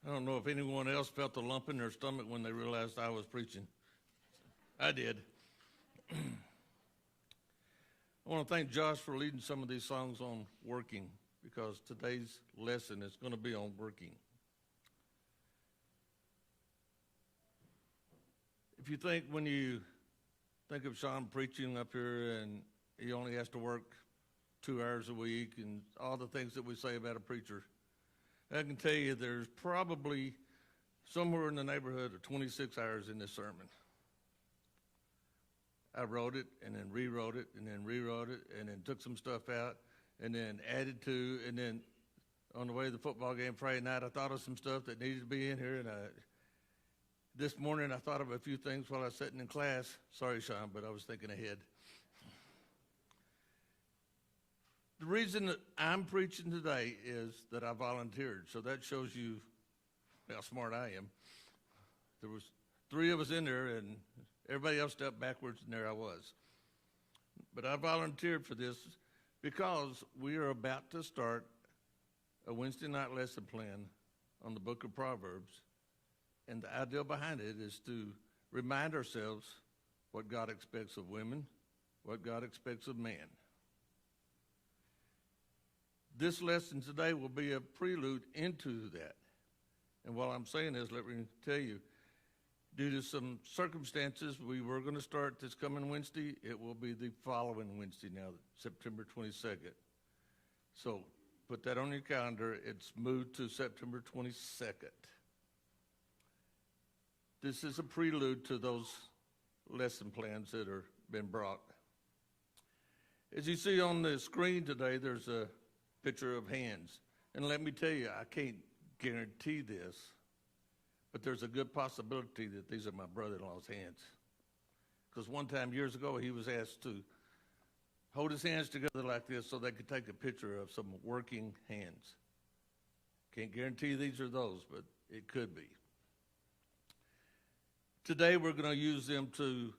I don't know if anyone else felt a lump in their stomach when they realized I was preaching. I did. I want to thank Josh for leading some of these songs on working, because today's lesson is going to be on working. If you think when you think of Sean preaching up here and he only has to work 2 hours a week and all the things that we say about a preacher, I can tell you there's probably somewhere in the neighborhood of 26 hours in this sermon. I wrote it and then rewrote it and then rewrote it and then took some stuff out and then added to, and then on the way to the football game Friday night, I thought of some stuff that needed to be in here, and this morning I thought of a few things while I was sitting in class. Sorry, Sean, but I was thinking ahead. The reason that I'm preaching today is that I volunteered, so that shows you how smart I am. There was 3 of us in there, and everybody else stepped backwards, and there I was. But I volunteered for this because we are about to start a Wednesday night lesson plan on the book of Proverbs, and the idea behind it is to remind ourselves what God expects of women, what God expects of man. This lesson today will be a prelude into that. And while I'm saying this, let me tell you, due to some circumstances, we were going to start this coming Wednesday. It will be the following Wednesday now, September 22nd. So put that on your calendar. It's moved to September 22nd. This is a prelude to those lesson plans that are been brought. As you see on the screen today, there's a picture of hands. And let me tell you, I can't guarantee this, but there's a good possibility that these are my brother-in-law's hands. Because one time years ago, he was asked to hold his hands together like this so they could take a picture of some working hands. Can't guarantee these are those, but it could be. Today, we're going to use them to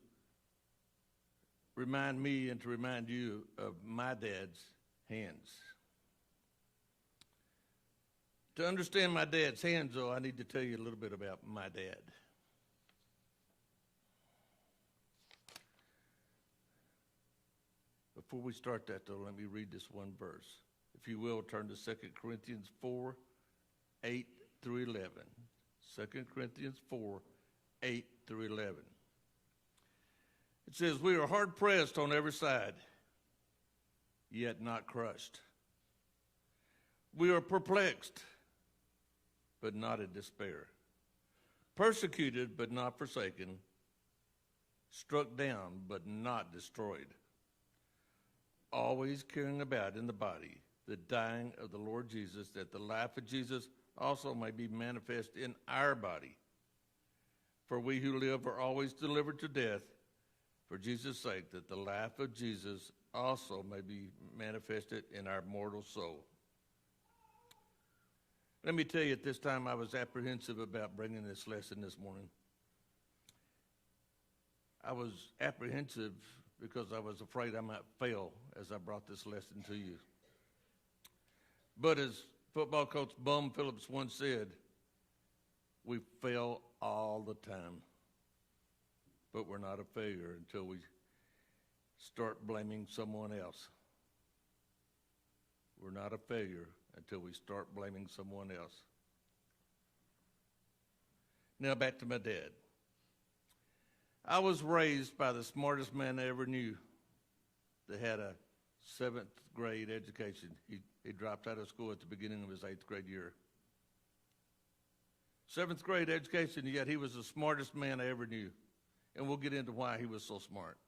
remind me and to remind you of my dad's hands. To understand my dad's hands, though, I need to tell you a little bit about my dad. Before we start that, though, let me read this one verse. If you will, turn to 2 Corinthians 4, 8 through 11. 2 Corinthians 4, 8 through 11. It says, "We are hard pressed on every side, yet not crushed. We are perplexed, but not in despair. Persecuted, but not forsaken. Struck down, but not destroyed. Always carrying about in the body the dying of the Lord Jesus, that the life of Jesus also may be manifest in our body. For we who live are always delivered to death for Jesus' sake, that the life of Jesus also may be manifested in our mortal soul." Let me tell you, at this time, I was apprehensive about bringing this lesson this morning. I was apprehensive because I was afraid I might fail as I brought this lesson to you. But as football coach Bum Phillips once said, we fail all the time, but we're not a failure until we start blaming someone else. We're not a failure until we start blaming someone else. Now back to my dad. I was raised by the smartest man I ever knew that had a 7th grade education. He dropped out of school at the beginning of his 8th grade year. 7th grade education, yet he was the smartest man I ever knew. And we'll get into why he was so smart.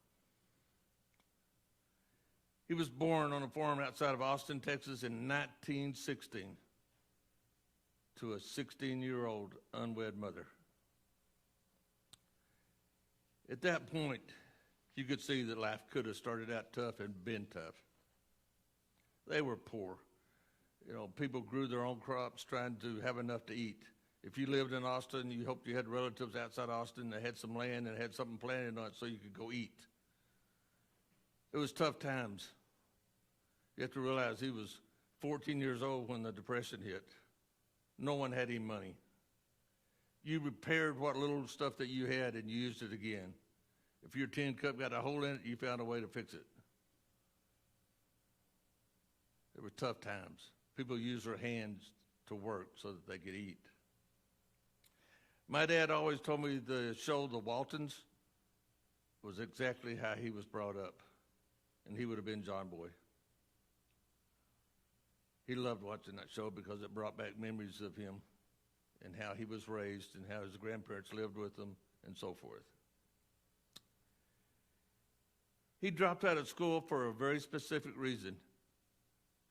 He was born on a farm outside of Austin, Texas in 1916 to a 16-year-old unwed mother. At that point, you could see that life could have started out tough and been tough. They were poor. You know, people grew their own crops trying to have enough to eat. If you lived in Austin, you hoped you had relatives outside Austin that had some land and had something planted on it so you could go eat. It was tough times. You have to realize he was 14 years old when the Depression hit. No one had any money. you repaired what little stuff that you had and you used it again. If your tin cup got a hole in it, you found a way to fix it. There were tough times. People used their hands to work so that they could eat. My dad always told me the show The Waltons was exactly how he was brought up, and he would have been John Boy. He loved watching that show because it brought back memories of him and how he was raised and how his grandparents lived with him and so forth. He dropped out of school for a very specific reason.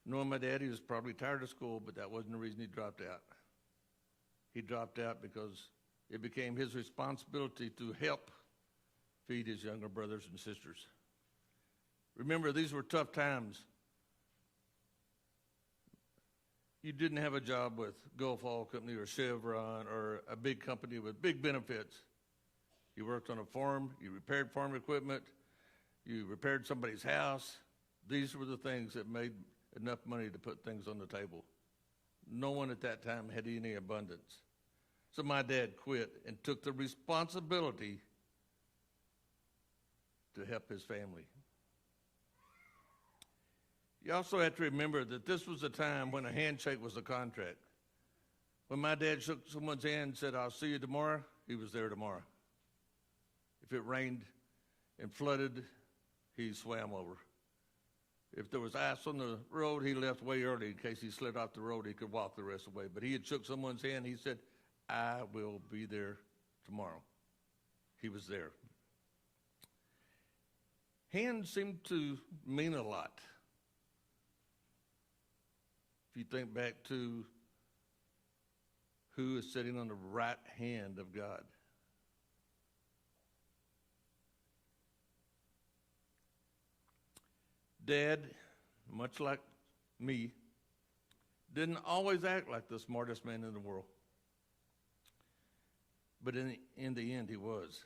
Knowing my dad, he was probably tired of school, but that wasn't the reason he dropped out. He dropped out because it became his responsibility to help feed his younger brothers and sisters. Remember, these were tough times. You didn't have a job with Gulf Oil Company or Chevron or a big company with big benefits. You worked on a farm, you repaired farm equipment, you repaired somebody's house. These were the things that made enough money to put things on the table. No one at that time had any abundance. So my dad quit and took the responsibility to help his family. You also have to remember that this was a time when a handshake was a contract. When my dad shook someone's hand and said, "I'll see you tomorrow," he was there tomorrow. If it rained and flooded, he swam over. If there was ice on the road, he left way early in case he slid off the road, he could walk the rest of the way. But he had shook someone's hand, he said, "I will be there tomorrow." He was there. Hands seem to mean a lot. If you think back to who is sitting on the right hand of God. Dad, much like me, didn't always act like the smartest man in the world. But in the end, he was.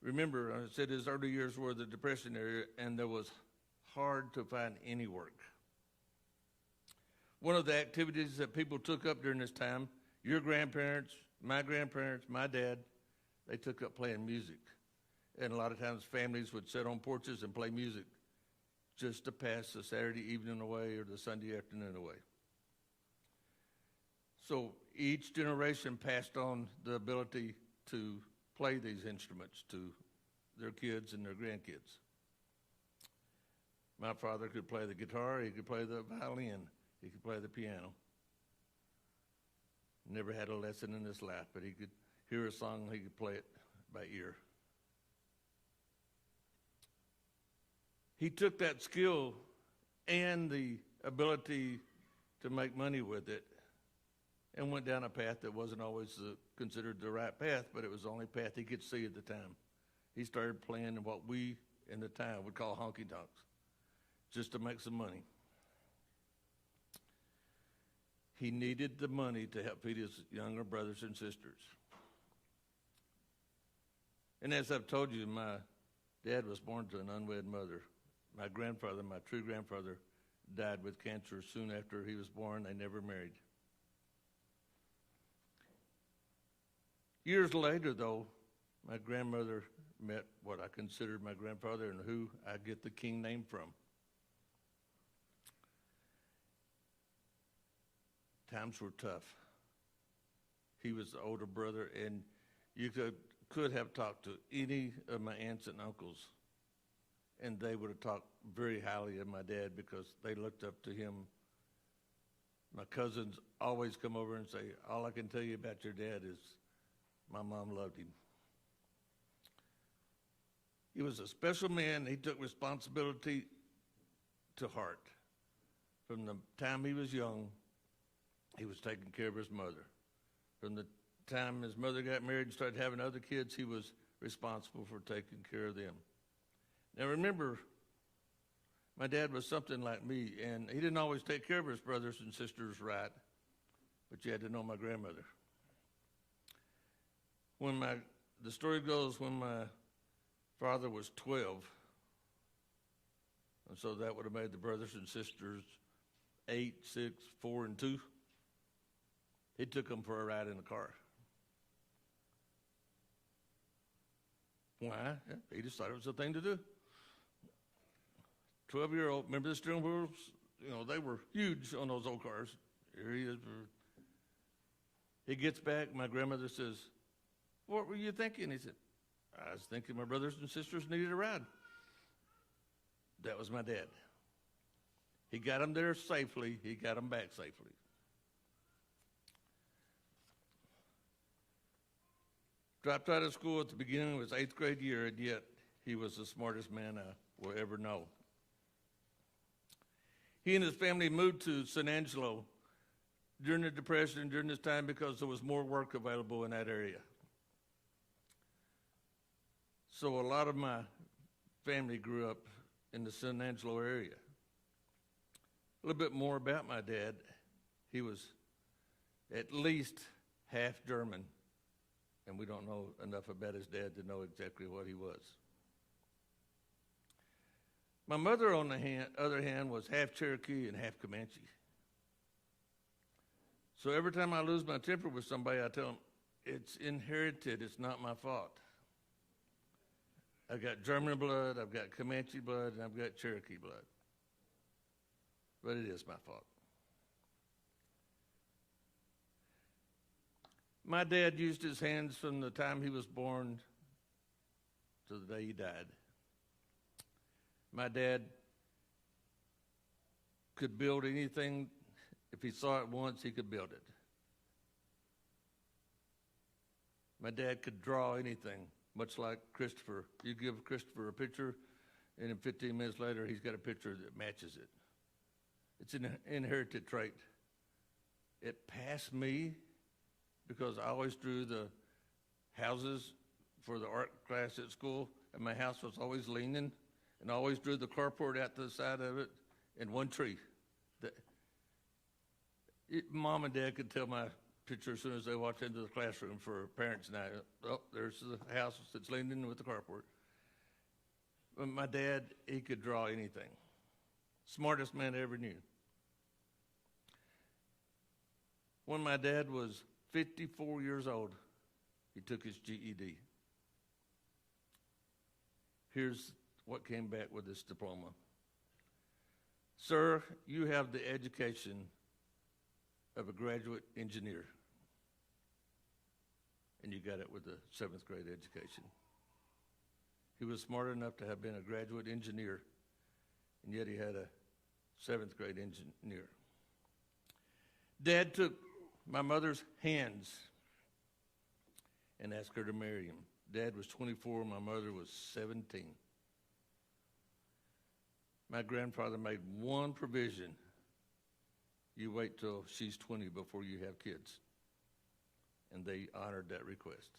Remember, I said his early years were the Depression era, and there was hard to find any work. One of the activities that people took up during this time, your grandparents, my dad, they took up playing music. And a lot of times families would sit on porches and play music just to pass the Saturday evening away or the Sunday afternoon away. So each generation passed on the ability to play these instruments to their kids and their grandkids. My father could play the guitar, he could play the violin, he could play the piano. Never had a lesson in his life, but he could hear a song, he could play it by ear. He took that skill and the ability to make money with it and went down a path that wasn't always considered the right path, but it was the only path he could see at the time. He started playing what we in the town would call honky-tonks, just to make some money. He needed the money to help feed his younger brothers and sisters. And as I've told you, my dad was born to an unwed mother. My grandfather, my true grandfather, died with cancer soon after he was born. They never married. Years later, though, my grandmother met what I considered my grandfather and who I get the King name from. Times were tough. He was the older brother, and you could have talked to any of my aunts and uncles, and they would have talked very highly of my dad because they looked up to him. My cousins always come over and say, "All I can tell you about your dad is my mom loved him." He was a special man. He took responsibility to heart. From the time he was young, he was taking care of his mother. From the time his mother got married and started having other kids, he was responsible for taking care of them. Now remember, my dad was something like me, and he didn't always take care of his brothers and sisters right, but you had to know my grandmother. The story goes, when my father was 12, and so that would have made the brothers and sisters 8, 6, 4, and 2. He took them for a ride in the car. Why? Yeah, he just thought it was the thing to do. 12-year-old, remember the steering wheels? You know, they were huge on those old cars. Here he is. He gets back. My grandmother says, "What were you thinking?" He said, "I was thinking my brothers and sisters needed a ride." That was my dad. He got them there safely. He got them back safely. Dropped out of school at the beginning of his 8th grade year, and yet he was the smartest man I will ever know. He and his family moved to San Angelo during the Depression, during this time, because there was more work available in that area. So a lot of my family grew up in the San Angelo area. A little bit more about my dad. He was at least half German, and we don't know enough about his dad to know exactly what he was. My mother, on the other hand, was half Cherokee and half Comanche. So every time I lose my temper with somebody, I tell them, it's inherited, it's not my fault. I've got German blood, I've got Comanche blood, and I've got Cherokee blood. But it is my fault. My dad used his hands from the time he was born to the day he died. My dad could build anything. If he saw it once, he could build it. My dad could draw anything, much like Christopher. You give Christopher a picture, and then 15 minutes later, he's got a picture that matches it. It's an inherited trait. It passed me because I always drew the houses for the art class at school, and my house was always leaning, and I always drew the carport out to the side of it and one tree. Mom and Dad could tell my picture as soon as they walked into the classroom for parents' night. Oh, there's the house that's leaning with the carport. But my dad, he could draw anything. Smartest man I ever knew. When my dad was 54 years old, he took his GED. Here's what came back with this diploma. Sir, you have the education of a graduate engineer. And you got it with a 7th grade education. He was smart enough to have been a graduate engineer, and yet he had a 7th grade engineer. Dad took my mother's hands and asked her to marry him. Dad was 24, my mother was 17. My grandfather made one provision. You wait till she's 20 before you have kids. And they honored that request.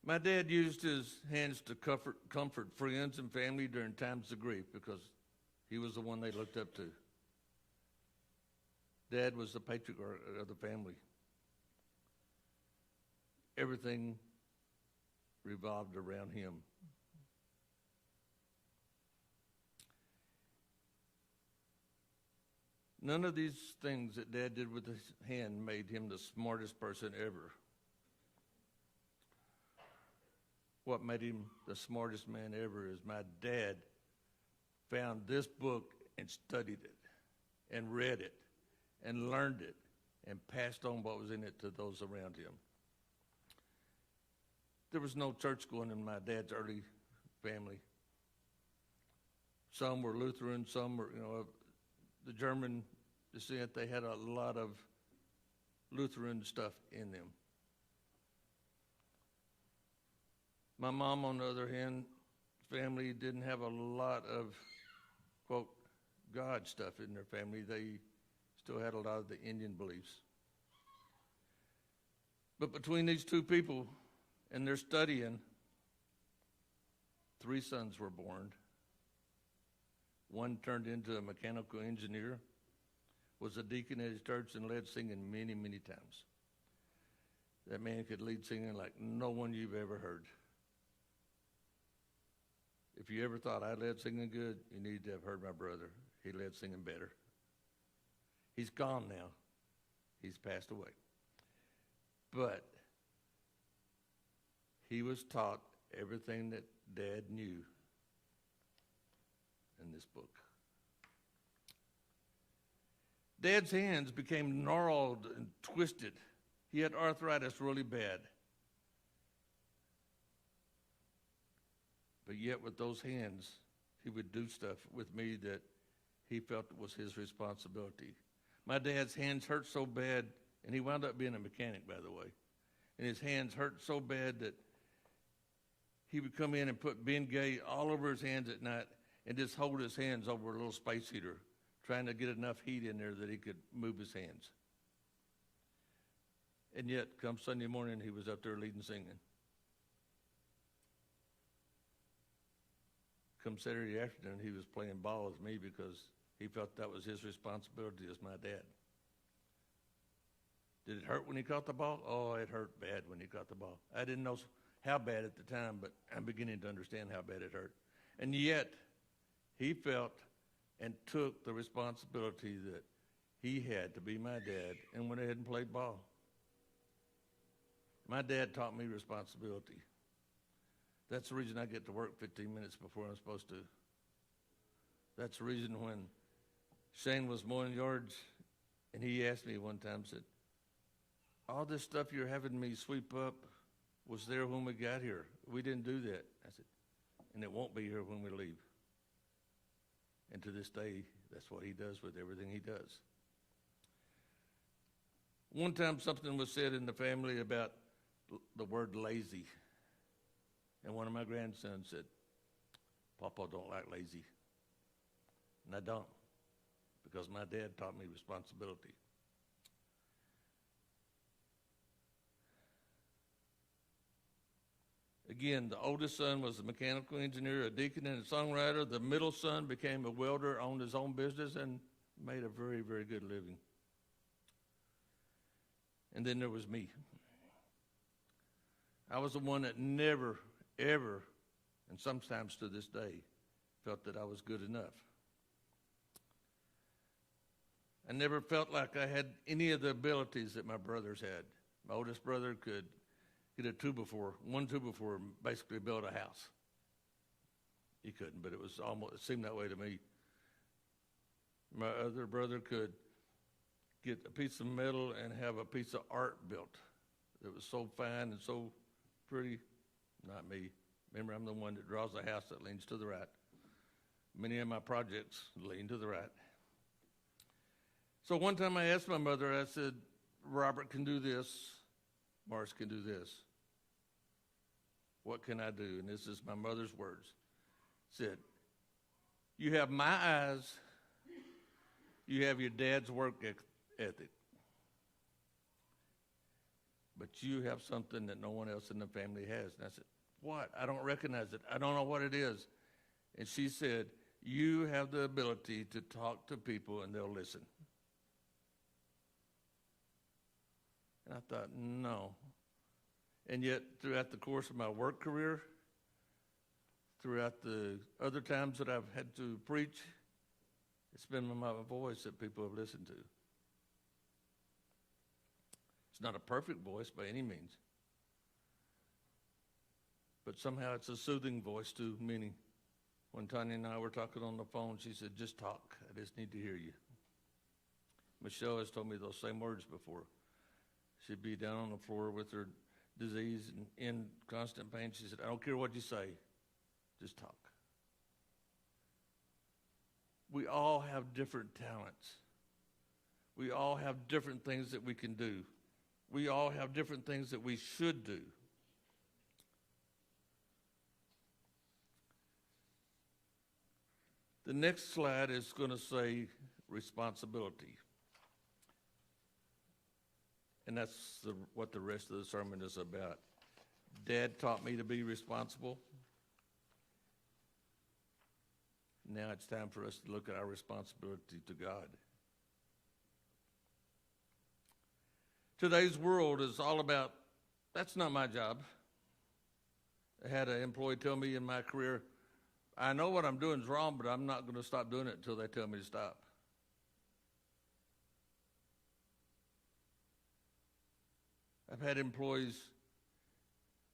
My dad used his hands to comfort friends and family during times of grief because he was the one they looked up to. Dad was the patriarch of the family. Everything revolved around him. None of these things that Dad did with his hand made him the smartest person ever. What made him the smartest man ever is my dad found this book and studied it and read it and learned it and passed on what was in it to those around him. There was no church going in my dad's early family. Some were Lutheran, some were, the German descent. They had a lot of Lutheran stuff in them. My mom, on the other hand, family didn't have a lot of, quote, God stuff in their family. They still had a lot of the Indian beliefs. But between these two people and their studying, 3 sons were born. One turned into a mechanical engineer, was a deacon at his church, and led singing many, many times. That man could lead singing like no one you've ever heard. If you ever thought I led singing good, you need to have heard my brother. He led singing better. He's gone now. He's passed away. But he was taught everything that Dad knew in this book. Dad's hands became gnarled and twisted. He had arthritis really bad. But yet with those hands, he would do stuff with me that he felt was his responsibility. My dad's hands hurt so bad, and he wound up being a mechanic, by the way. And his hands hurt so bad that he would come in and put Bengay all over his hands at night and just hold his hands over a little space heater, trying to get enough heat in there that he could move his hands. And yet, come Sunday morning, he was up there leading singing. Come Saturday afternoon, he was playing ball with me because he felt that was his responsibility as my dad. Did it hurt when he caught the ball? Oh, it hurt bad when he caught the ball. I didn't know how bad at the time, but I'm beginning to understand how bad it hurt. And yet, he felt and took the responsibility that he had to be my dad and went ahead and played ball. My dad taught me responsibility. That's the reason I get to work 15 minutes before I'm supposed to. That's the reason when Shane was mowing yards, and he asked me one time, said, all this stuff you're having me sweep up was there when we got here. We didn't do that. I said, and it won't be here when we leave. And to this day, that's what he does with everything he does. One time something was said in the family about the word lazy. And one of my grandsons said, Papa don't like lazy. And I don't, because my dad taught me responsibility. Again, the oldest son was a mechanical engineer, a deacon, and a songwriter. The middle son became a welder, owned his own business, and made a very, very good living. And then there was me. I was the one that never, ever, and sometimes to this day, felt that I was good enough. I never felt like I had any of the abilities that my brothers had. My oldest brother could get one 2x4, basically build a house. He couldn't, but it seemed that way to me. My other brother could get a piece of metal and have a piece of art built that was so fine and so pretty. Not me. Remember, I'm the one that draws a house that leans to the right. Many of my projects lean to the right. So one time I asked my mother, I said, Robert can do this, Morris can do this. What can I do? And this is my mother's words. Said, you have my eyes, you have your dad's work ethic, but you have something that no one else in the family has. And I said, what? I don't recognize it. I don't know what it is. And she said, you have the ability to talk to people and they'll listen. And I thought, no. And yet, throughout the course of my work career, throughout the other times that I've had to preach, it's been my voice that people have listened to. It's not a perfect voice by any means. But somehow it's a soothing voice to many. When Tanya and I were talking on the phone, she said, just talk. I just need to hear you. Michelle has told me those same words before. She'd be down on the floor with her disease and in constant pain. She said, I don't care what you say, just talk. We all have different talents. We all have different things that we can do. We all have different things that we should do. The next slide is going to say responsibility. And that's what the rest of the sermon is about. Dad taught me to be responsible. Now it's time for us to look at our responsibility to God. Today's world is all about, that's not my job. I had an employee tell me in my career, I know what I'm doing is wrong, but I'm not going to stop doing it until they tell me to stop. I've had employees,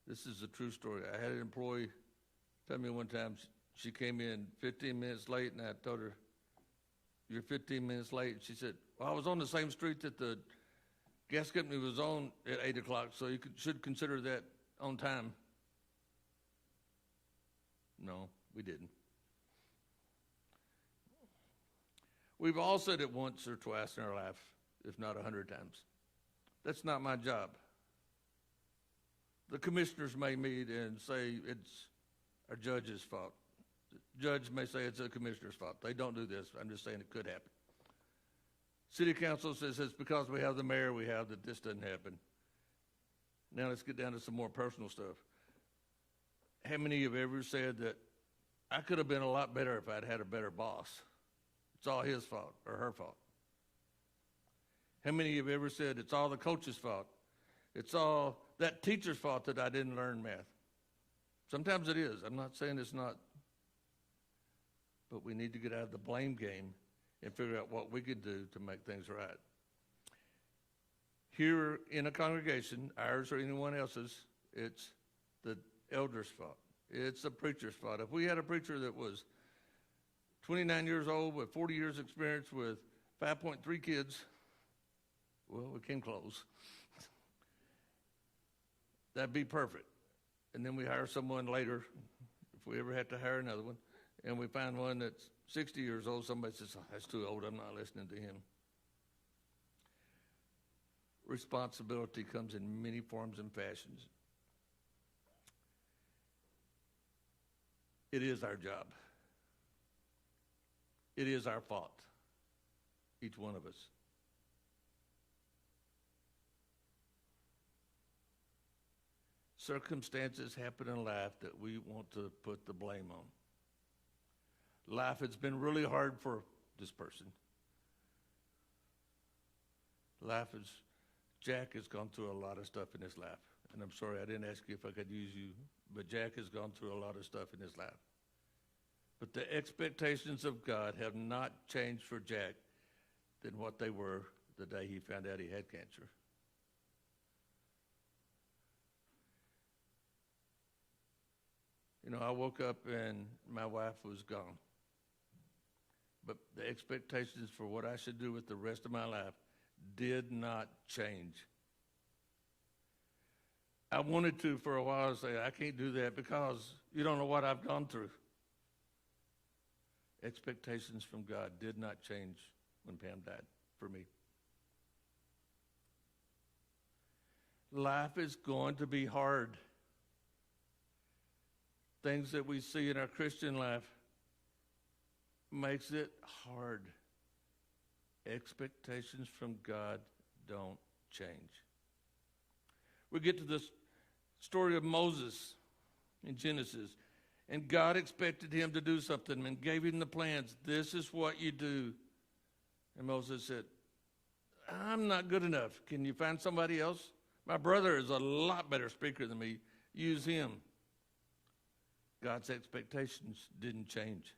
this is a true story. I had an employee tell me one time she came in 15 minutes late, and I told her, "You're 15 minutes late." And she said, "Well, I was on the same street that the gas company was on at 8 o'clock, so you should consider that on time." No, we didn't. We've all said it once or twice in our life, if not 100 times. That's not my job. The commissioners may meet and say it's our judge's fault. The judge may say it's a commissioner's fault. They don't do this. I'm just saying it could happen. City council says it's because we have the mayor we have that this doesn't happen. Now let's get down to some more personal stuff. How many of you have ever said that I could have been a lot better if I'd had a better boss? It's all his fault or her fault. How many of you have ever said it's all the coach's fault? It's all that teacher's fault that I didn't learn math? Sometimes it is. I'm not saying it's not. But we need to get out of the blame game and figure out what we can do to make things right. Here in a congregation, ours or anyone else's, it's the elder's fault. It's the preacher's fault. If we had a preacher that was 29 years old with 40 years experience with 5.3 kids, well, we came close. That'd be perfect. And then we hire someone later, if we ever have to hire another one, and we find one that's 60 years old, somebody says, "Oh, that's too old, I'm not listening to him." Responsibility comes in many forms and fashions. It is our job. It is our fault, each one of us. Circumstances happen in life that we want to put the blame on. Life has been really hard for this person. Jack has gone through a lot of stuff in his life. And I'm sorry, I didn't ask you if I could use you, but Jack has gone through a lot of stuff in his life. But the expectations of God have not changed for Jack than what they were the day he found out he had cancer. You know, I woke up and my wife was gone. But the expectations for what I should do with the rest of my life did not change. I wanted to for a while say, I can't do that because you don't know what I've gone through. Expectations from God did not change when Pam died for me. Life is going to be hard. Things that we see in our Christian life makes it hard. Expectations from God don't change. We get to this story of Moses in Genesis, and God expected him to do something and gave him the plans. This is what you do. And Moses said, I'm not good enough. Can you find somebody else? My brother is a lot better speaker than me. Use him. God's expectations didn't change.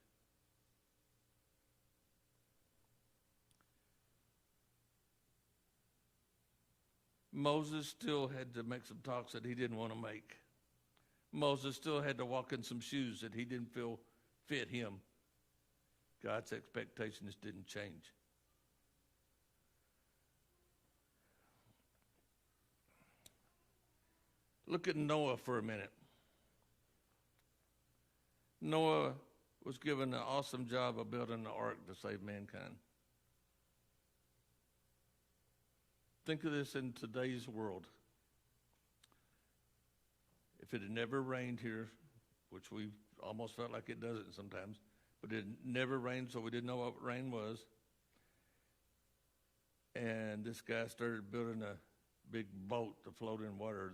Moses still had to make some talks that he didn't want to make. Moses still had to walk in some shoes that he didn't feel fit him. God's expectations didn't change. Look at Noah for a minute. Noah was given an awesome job of building an ark to save mankind. Think of this in today's world. If it had never rained here, which we almost felt like it doesn't sometimes, but it never rained, so we didn't know what rain was. And this guy started building a big boat to float in water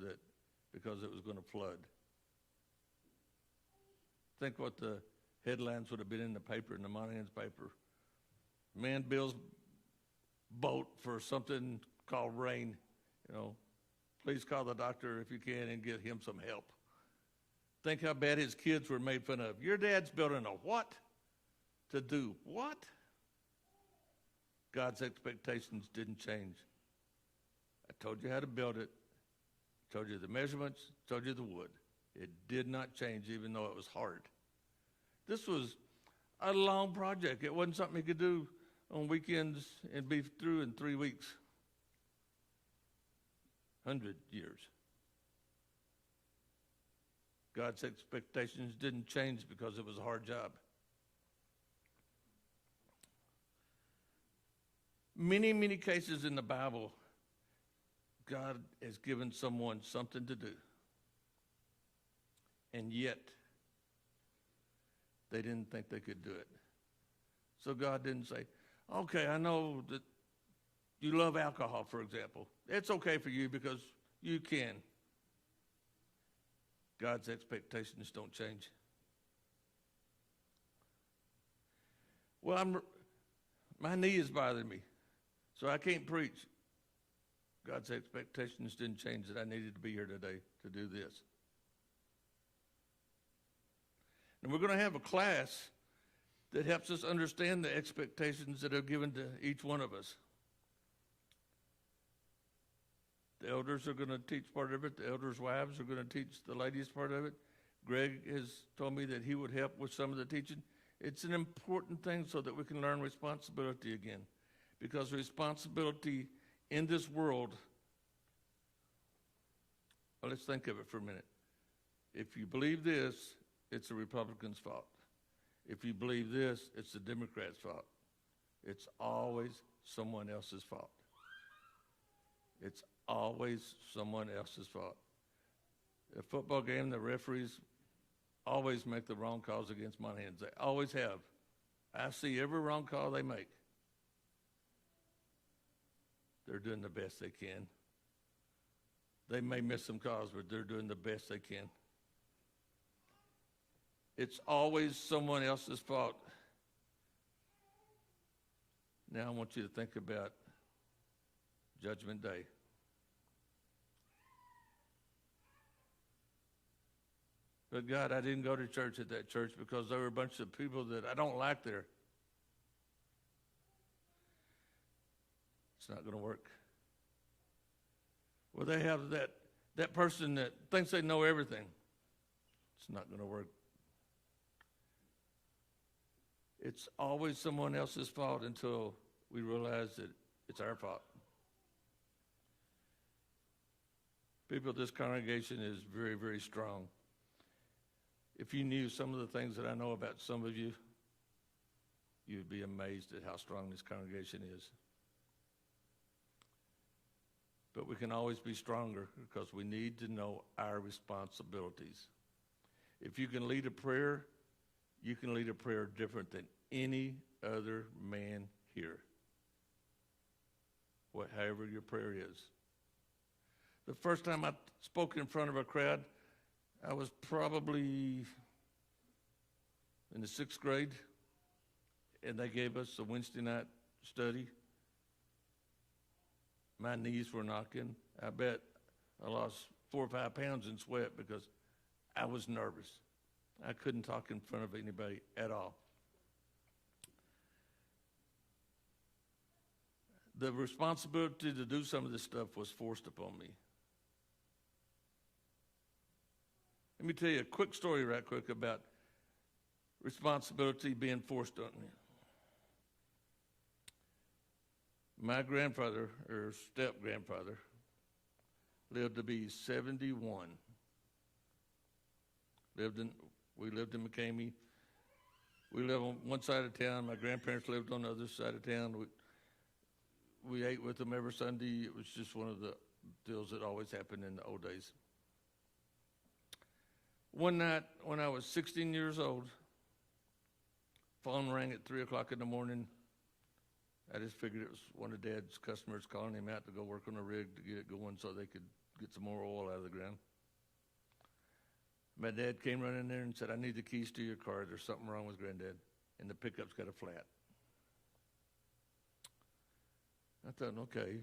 because it was going to flood. Think what the headlines would have been in the paper, in the Monahan's paper. Man builds boat for something called rain. Please call the doctor if you can and get him some help. Think how bad his kids were made fun of. Your dad's building a what? To do what? God's expectations didn't change. I told you how to build it. told you the measurements, told you the wood. It did not change, even though it was hard. This was a long project. It wasn't something you could do on weekends and be through in 3 weeks. 100 years. God's expectations didn't change because it was a hard job. Many, many cases in the Bible, God has given someone something to do. And yet, they didn't think they could do it. So God didn't say, okay, I know that you love alcohol, for example. It's okay for you because you can. God's expectations don't change. Well, my knee is bothering me, so I can't preach. God's expectations didn't change that I needed to be here today to do this. And we're going to have a class that helps us understand the expectations that are given to each one of us. The elders are going to teach part of it. The elders' wives are going to teach the ladies part of it. Greg has told me that he would help with some of the teaching. It's an important thing so that we can learn responsibility again. Because responsibility in this world, well, let's think of it for a minute. If you believe this, it's the Republicans' fault. If you believe this, it's the Democrats' fault. It's always someone else's fault. It's always someone else's fault. A football game, the referees always make the wrong calls against Montans. They always have. I see every wrong call they make. They're doing the best they can. They may miss some calls, but they're doing the best they can. It's always someone else's fault. Now I want you to think about Judgment Day. But God, I didn't go to church at that church because there were a bunch of people that I don't like there. It's not going to work. Well, they have that person that thinks they know everything. It's not going to work. It's always someone else's fault until we realize that it's our fault. People, this congregation is very, very strong. If you knew some of the things that I know about some of you, you'd be amazed at how strong this congregation is. But we can always be stronger because we need to know our responsibilities. If you can lead a prayer, you can lead a prayer different than any other man here. However your prayer is. The first time I spoke in front of a crowd, I was probably in the 6th grade, and they gave us a Wednesday night study. My knees were knocking. I bet I lost 4 or 5 pounds in sweat because I was nervous. I couldn't talk in front of anybody at all. The responsibility to do some of this stuff was forced upon me. Let me tell you a quick story right quick about responsibility being forced on me. My grandfather, or step-grandfather, lived to be 71. We lived in McCamey. We lived on one side of town. My grandparents lived on the other side of town. We ate with them every Sunday. It was just one of the deals that always happened in the old days. One night when I was 16 years old, phone rang at 3 o'clock in the morning. I just figured it was one of Dad's customers calling him out to go work on a rig to get it going so they could get some more oil out of the ground. My dad came running in there and said, I need the keys to your car. There's something wrong with Granddad, and the pickup's got a flat. I thought, okay.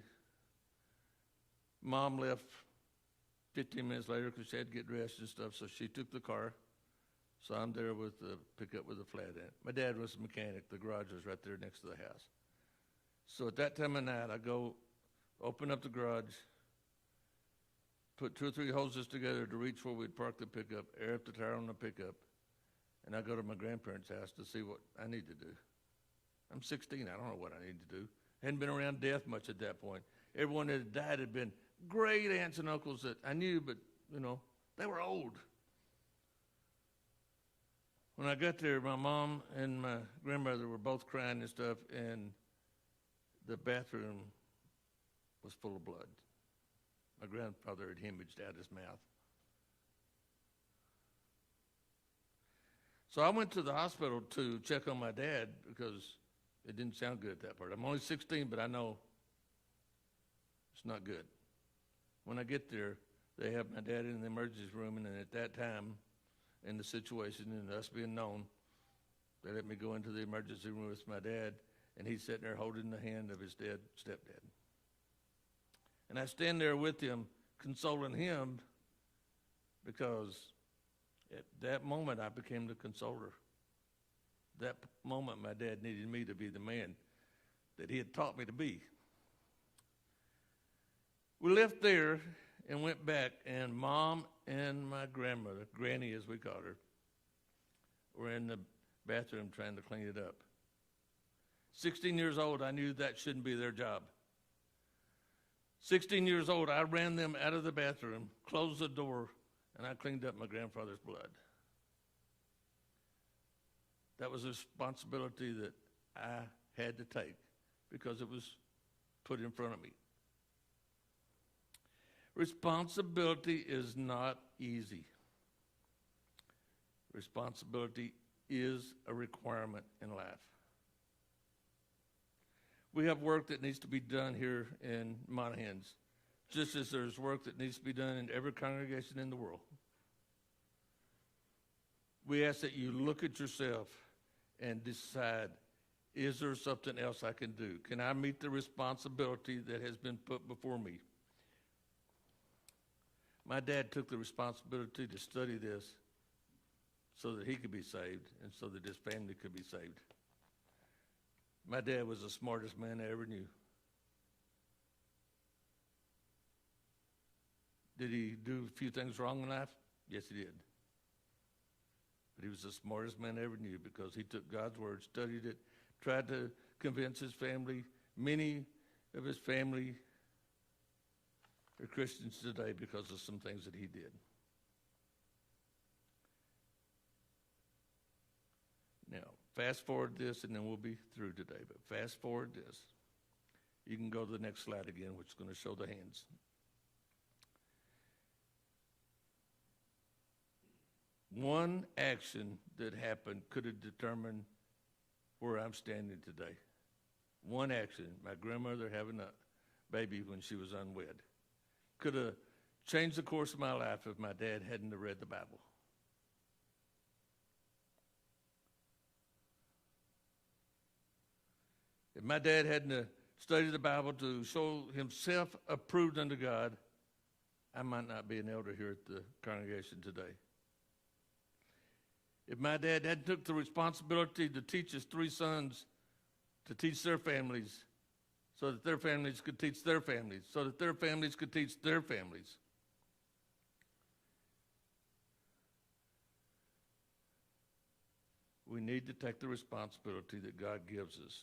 Mom left 15 minutes later because she had to get dressed and stuff, so she took the car. So I'm there with the pickup with a flat in it. My dad was a mechanic. The garage was right there next to the house. So at that time of night, I go open up the garage, put 2 or 3 hoses together to reach where we'd park the pickup, air up the tire on the pickup, and I go to my grandparents' house to see what I need to do. I'm 16. I don't know what I need to do. Hadn't been around death much at that point. Everyone that had died had been great aunts and uncles that I knew, but, they were old. When I got there, my mom and my grandmother were both crying and stuff, and the bathroom was full of blood. My grandfather had hemorrhaged out his mouth. So I went to the hospital to check on my dad because it didn't sound good at that part. I'm only 16, but I know it's not good. When I get there, they have my dad in the emergency room, and at that time, in the situation and us being known, they let me go into the emergency room with my dad, and he's sitting there holding the hand of his dead stepdad. And I stand there with him, consoling him, because at that moment I became the consoler. That moment my dad needed me to be the man that he had taught me to be. We left there and went back, and Mom and my grandmother, Granny as we called her, were in the bathroom trying to clean it up. 16 years old, I knew that shouldn't be their job. 16 years old, I ran them out of the bathroom, closed the door, and I cleaned up my grandfather's blood. That was a responsibility that I had to take because it was put in front of me. Responsibility is not easy. Responsibility is a requirement in life. We have work that needs to be done here in Monahans, just as there's work that needs to be done in every congregation in the world. We ask that you look at yourself and decide, is there something else I can do? Can I meet the responsibility that has been put before me? My dad took the responsibility to study this so that he could be saved and so that his family could be saved. My dad was the smartest man I ever knew. Did he do a few things wrong in life? Yes, he did. But he was the smartest man I ever knew because he took God's word, studied it, tried to convince his family. Many of his family are Christians today because of some things that he did. Now, fast forward this, and then we'll be through today. But fast forward this. You can go to the next slide again, which is going to show the hands. One action that happened could have determined where I'm standing today. One action, my grandmother having a baby when she was unwed, could have changed the course of my life if my dad hadn't have read the Bible. If my dad hadn't have studied the Bible to show himself approved unto God, I might not be an elder here at the congregation today. If my dad hadn't took the responsibility to teach his 3 sons to teach their families so that their families could teach their families, so that their families could teach their families. We need to take the responsibility that God gives us.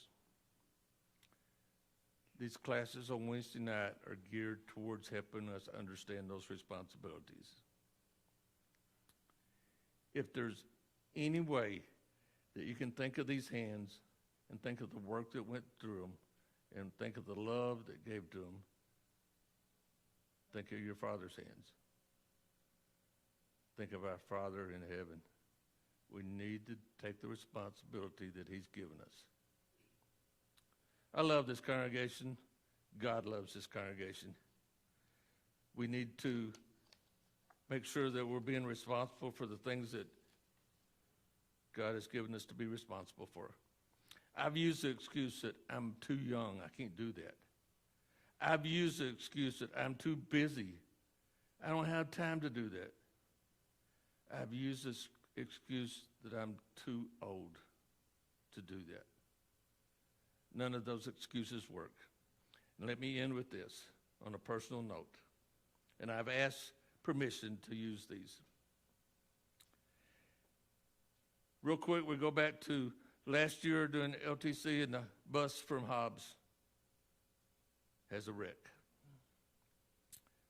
These classes on Wednesday night are geared towards helping us understand those responsibilities. If there's any way that you can think of these hands and think of the work that went through them and think of the love that gave to them, think of your Father's hands. Think of our Father in heaven. We need to take the responsibility that he's given us. I love this congregation. God loves this congregation. We need to make sure that we're being responsible for the things that God has given us to be responsible for. I've used the excuse that I'm too young, I can't do that. I've used the excuse that I'm too busy, I don't have time to do that. I've used this excuse that I'm too old to do that. None of those excuses work. And let me end with this on a personal note. and I've asked permission to use these. Real quick, we go back to last year during LTC, and the bus from Hobbs has a wreck.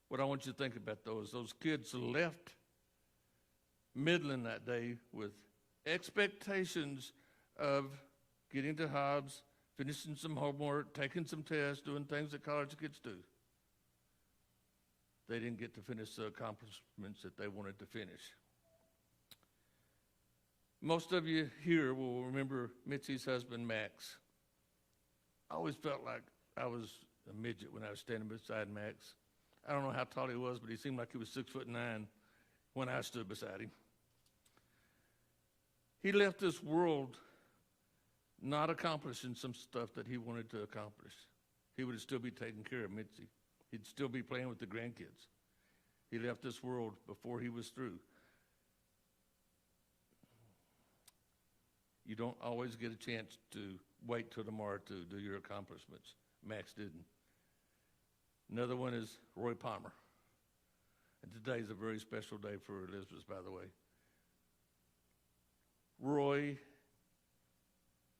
What I want you to think about, though, is those kids left Midland that day with expectations of getting to Hobbs, finishing some homework, taking some tests, doing things that college kids do. They didn't get to finish the accomplishments that they wanted to finish. Most of you here will remember Mitzi's husband, Max. I always felt like I was a midget when I was standing beside Max. I don't know how tall he was, but he seemed like he was 6'9" when I stood beside him. He left this world not accomplishing some stuff that he wanted to accomplish. He would still be taking care of Mitzi. He'd still be playing with the grandkids. He left this world before he was through. You don't always get a chance to wait till tomorrow to do your accomplishments. Max didn't. Another one is Roy Palmer. And today is a very special day for Elizabeth, by the way. Roy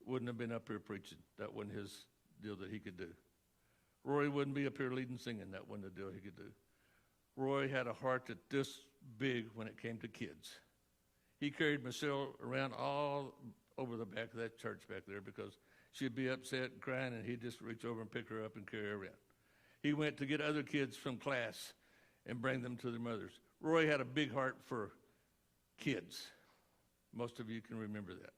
wouldn't have been up here preaching. That wasn't his deal that he could do. Roy wouldn't be up here leading singing. That wasn't a deal he could do. Roy had a heart that this big when it came to kids. He carried Michelle around all over the back of that church back there because she'd be upset and crying, and he'd just reach over and pick her up and carry her around. He went to get other kids from class and bring them to their mothers. Roy had a big heart for kids. Most of you can remember that.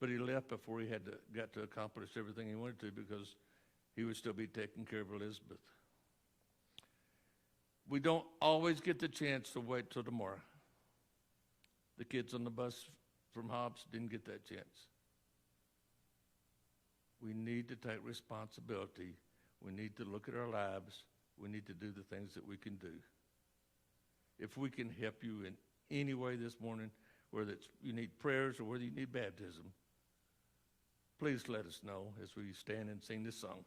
But he left before he got to accomplish everything he wanted to because he would still be taking care of Elizabeth. We don't always get the chance to wait till tomorrow. The kids on the bus from Hobbs didn't get that chance. We need to take responsibility. We need to look at our lives. We need to do the things that we can do. If we can help you in any way this morning, whether it's you need prayers or whether you need baptism, please let us know as we stand and sing this song.